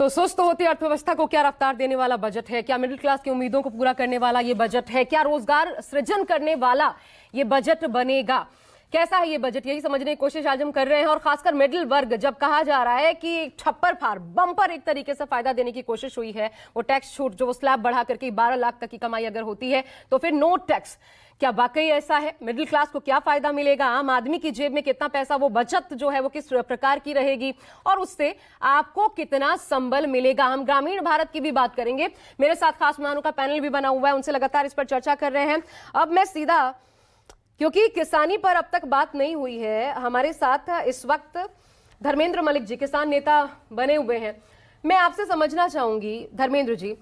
तो सुस्त होती अर्थव्यवस्था को क्या रफ्तार देने वाला बजट है? क्या मिडिल क्लास की उम्मीदों को पूरा करने वाला ये बजट है? क्या रोजगार सृजन करने वाला ये बजट बनेगा? कैसा है ये बजट, यही समझने की कोशिश आज हम कर रहे हैं। और खासकर मिडिल वर्ग, जब कहा जा रहा है कि छप्पर फाड़ बम्पर एक तरीके से फायदा देने की कोशिश हुई है, वो टैक्स छूट जो वो स्लैब बढ़ा करके 12 लाख तक की कमाई अगर होती है तो फिर नो टैक्स, क्या वाकई ऐसा है? मिडिल क्लास को क्या फायदा मिलेगा? आम आदमी की जेब में कितना पैसा, वो बचत जो है वो किस प्रकार की रहेगी और उससे आपको कितना संबल मिलेगा? हम ग्रामीण भारत की भी बात करेंगे। मेरे साथ खास मेहमानों का पैनल भी बना हुआ है, उनसे लगातार इस पर चर्चा कर रहे हैं। अब मैं सीधा, क्योंकि किसानी पर अब तक बात नहीं हुई है, हमारे साथ इस वक्त धर्मेंद्र मलिक जी किसान नेता बने हुए हैं। मैं आपसे समझना चाहूंगी धर्मेंद्र जी,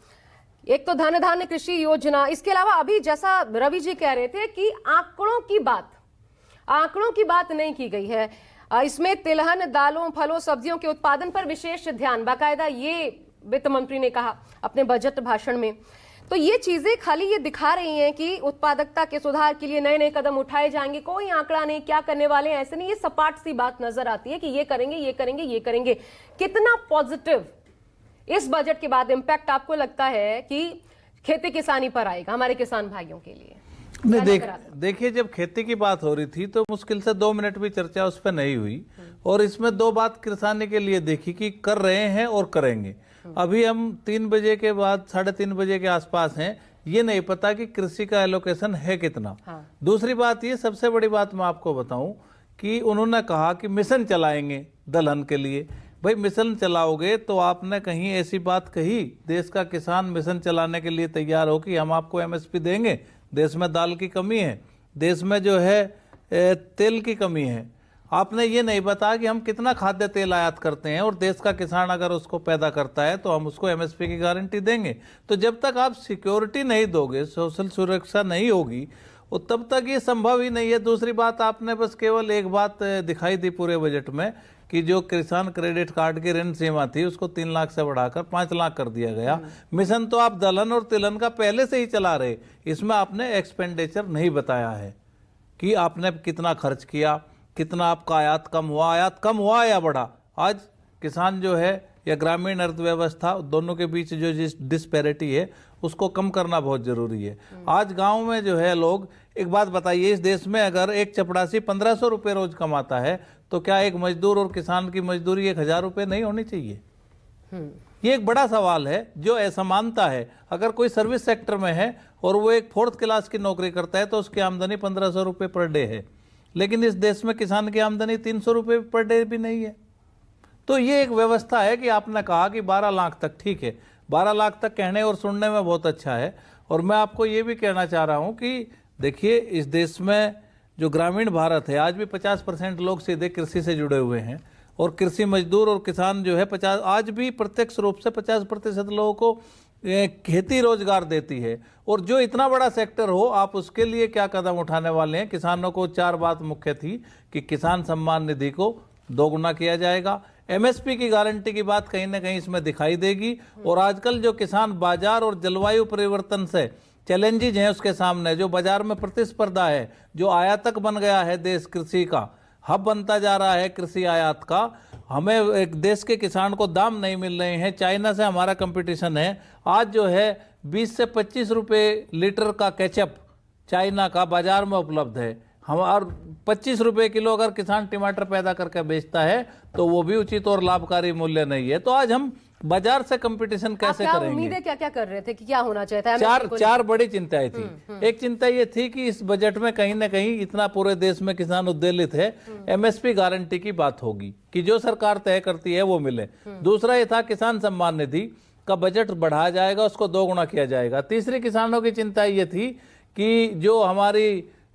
एक तो धन धान्य कृषि योजना, इसके अलावा अभी जैसा रवि जी कह रहे थे कि आंकड़ों की बात नहीं की गई है। इसमें तिलहन, दालों, फलों, सब्जियों के उत्पादन पर विशेष ध्यान, बाकायदा ये वित्त मंत्री ने कहा अपने बजट भाषण में। तो ये चीजें खाली ये दिखा रही हैं कि उत्पादकता के सुधार के लिए नए नए कदम उठाए जाएंगे, कोई आंकड़ा नहीं, क्या करने वाले हैं ऐसे नहीं, ये सपाट सी बात नजर आती है कि ये करेंगे ये करेंगे ये करेंगे। कितना पॉजिटिव इस बजट के बाद इम्पैक्ट आपको लगता है कि खेती किसानी पर आएगा हमारे किसान भाइयों के लिए? नहीं, देखिए जब खेती की बात हो रही थी तो मुश्किल से 2 मिनट भी चर्चा उस पर नहीं हुई, और इसमें 2 बात किसानी के लिए देखी कि कर रहे हैं और करेंगे। अभी हम 3 बजे के बाद 3:30 बजे के आसपास हैं, ये नहीं पता कि कृषि का एलोकेशन है कितना। दूसरी बात, ये सबसे बड़ी बात मैं आपको बताऊं कि उन्होंने कहा कि मिशन चलाएंगे दलहन के लिए। भाई मिशन चलाओगे तो आपने कहीं ऐसी बात कही, देश का किसान मिशन चलाने के लिए तैयार हो कि हम आपको एमएसपी देंगे? देश में दाल की कमी है, देश में जो है तेल की कमी है। आपने ये नहीं बताया कि हम कितना खाद्य तेल आयात करते हैं, और देश का किसान अगर उसको पैदा करता है तो हम उसको एमएसपी की गारंटी देंगे। तो जब तक आप सिक्योरिटी नहीं दोगे, सोशल सुरक्षा नहीं होगी, और तब तक ये संभव ही नहीं है। दूसरी बात, आपने बस केवल एक बात दिखाई दी पूरे बजट में कि जो किसान क्रेडिट कार्ड की ऋण सीमा थी उसको 3 लाख से बढ़ाकर 5 लाख कर दिया गया। मिशन तो आप दलहन और तिलहन का पहले से ही चला रहे, इसमें आपने एक्सपेंडिचर नहीं बताया है कि आपने कितना खर्च किया, कितना आपका आयात कम हुआ या बढ़ा। आज किसान जो है या ग्रामीण अर्थव्यवस्था, दोनों के बीच जो डिस्पैरिटी है उसको कम करना बहुत जरूरी है। आज गांव में जो है लोग, एक बात बताइए, इस देश में अगर एक चपड़ासी 1500 रुपये रोज कमाता है तो क्या एक मजदूर और किसान की मजदूरी 1000 रुपये नहीं होनी चाहिए? ये एक बड़ा सवाल है जो असमानता है। अगर कोई सर्विस सेक्टर में है और वो एक 4th क्लास की नौकरी करता है तो उसकी आमदनी 1500 रुपये पर डे है, लेकिन इस देश में किसान की आमदनी 300 रुपये पर डे भी नहीं है। तो ये एक व्यवस्था है कि आपने कहा कि 12 लाख तक, ठीक है, 12 लाख तक कहने और सुनने में बहुत अच्छा है। और मैं आपको ये भी कहना चाह रहा हूं कि देखिए इस देश में जो ग्रामीण भारत है, आज भी 50% लोग सीधे कृषि से जुड़े हुए हैं, और कृषि मजदूर और किसान जो है 50, आज भी प्रत्यक्ष रूप से 50% लोगों को खेती रोजगार देती है। और जो इतना बड़ा सेक्टर हो, आप उसके लिए क्या कदम उठाने वाले हैं? किसानों को 4 बात मुख्य थी कि किसान सम्मान निधि को 2 गुना किया जाएगा, एमएसपी की गारंटी की बात कहीं ना कहीं इसमें दिखाई देगी। और आजकल जो किसान बाजार और जलवायु परिवर्तन से चैलेंजेज हैं उसके सामने, जो बाजार में प्रतिस्पर्धा है, जो आयातक बन गया है देश, कृषि का हब बनता जा रहा है कृषि आयात का, हमें एक देश के किसान को दाम नहीं मिल रहे हैं, चाइना से हमारा कंपटीशन है। आज जो है 20 से 25 रुपये लीटर का केचप चाइना का बाजार में उपलब्ध है। हम और 25 रुपये किलो अगर किसान टमाटर पैदा करके बेचता है तो वो भी उचित और लाभकारी मूल्य नहीं है। तो आज हम बाजार से कंपटीशन कैसे करेंगे? उम्मीदें क्या कर रहे थे कि क्या होना चाहिए था? चार बड़ी चिंताएं थी। एक चिंता ये थी कि इस बजट में कहीं ना कहीं, इतना पूरे देश में किसान उद्वेलित है, एमएसपी गारंटी की बात होगी कि जो सरकार तय करती है वो मिले। दूसरा ये था किसान सम्मान निधि का बजट बढ़ाया जाएगा, उसको 2 गुना किया जाएगा। तीसरी किसानों की चिंता ये थी कि जो हमारी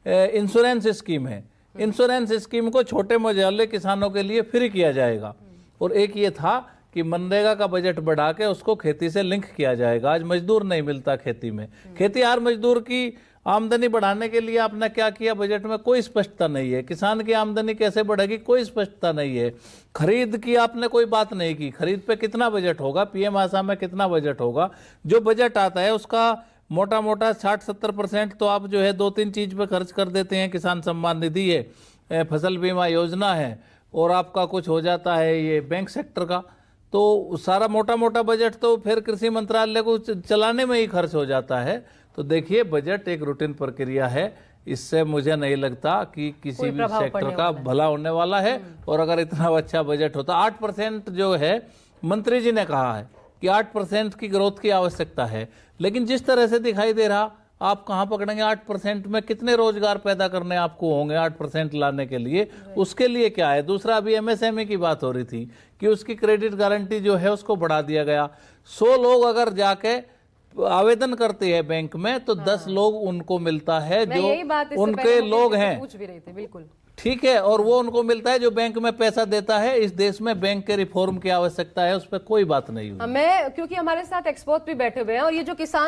इंश्योरेंस स्कीम है, इंश्योरेंस स्कीम को छोटे मझोले किसानों के लिए फ्री किया जाएगा। और एक ये था कि मनरेगा का बजट बढ़ा के उसको खेती से लिंक किया जाएगा। आज मजदूर नहीं मिलता खेती में, खेतीहर मजदूर की आमदनी बढ़ाने के लिए आपने क्या किया? बजट में कोई स्पष्टता नहीं है। किसान की आमदनी कैसे बढ़ेगी, कोई स्पष्टता नहीं है। खरीद की आपने कोई बात नहीं की, खरीद पे कितना बजट होगा, पीएम आशा में कितना बजट होगा? जो बजट आता है उसका मोटा मोटा 60-70% तो आप जो है 2-3 चीज पे खर्च कर देते हैं। किसान सम्मान निधि है, फसल बीमा योजना है, और आपका कुछ हो जाता है ये बैंक सेक्टर का। तो सारा मोटा मोटा बजट तो फिर कृषि मंत्रालय को चलाने में ही खर्च हो जाता है। तो देखिए, बजट एक रूटीन प्रक्रिया है, इससे मुझे नहीं लगता कि किसी भी सेक्टर का भला होने वाला है। और अगर इतना अच्छा बजट होता, 8% जो है मंत्री जी ने कहा है कि 8% की ग्रोथ की आवश्यकता है, लेकिन जिस तरह से दिखाई दे रहा, आप कहां पकड़ेंगे 8% में? कितने रोजगार पैदा करने आपको होंगे 8% लाने के लिए? उसके लिए क्या है? दूसरा, अभी एमएसएमई की बात हो रही थी कि उसकी क्रेडिट गारंटी जो है उसको बढ़ा दिया गया। 100 लोग अगर जाके आवेदन करते हैं बैंक में तो 10 लोग उनको मिलता है जो उनके लोग हैं, पूछ भी रहे थे, बिल्कुल ठीक है, और वो उनको मिलता है जो बैंक में पैसा देता है। इस देश में बैंक के रिफॉर्म की आवश्यकता है, उस पर कोई बात नहीं हुई। मैं, क्योंकि हमारे साथ एक्सपर्ट भी बैठे हुए हैं और ये जो किसान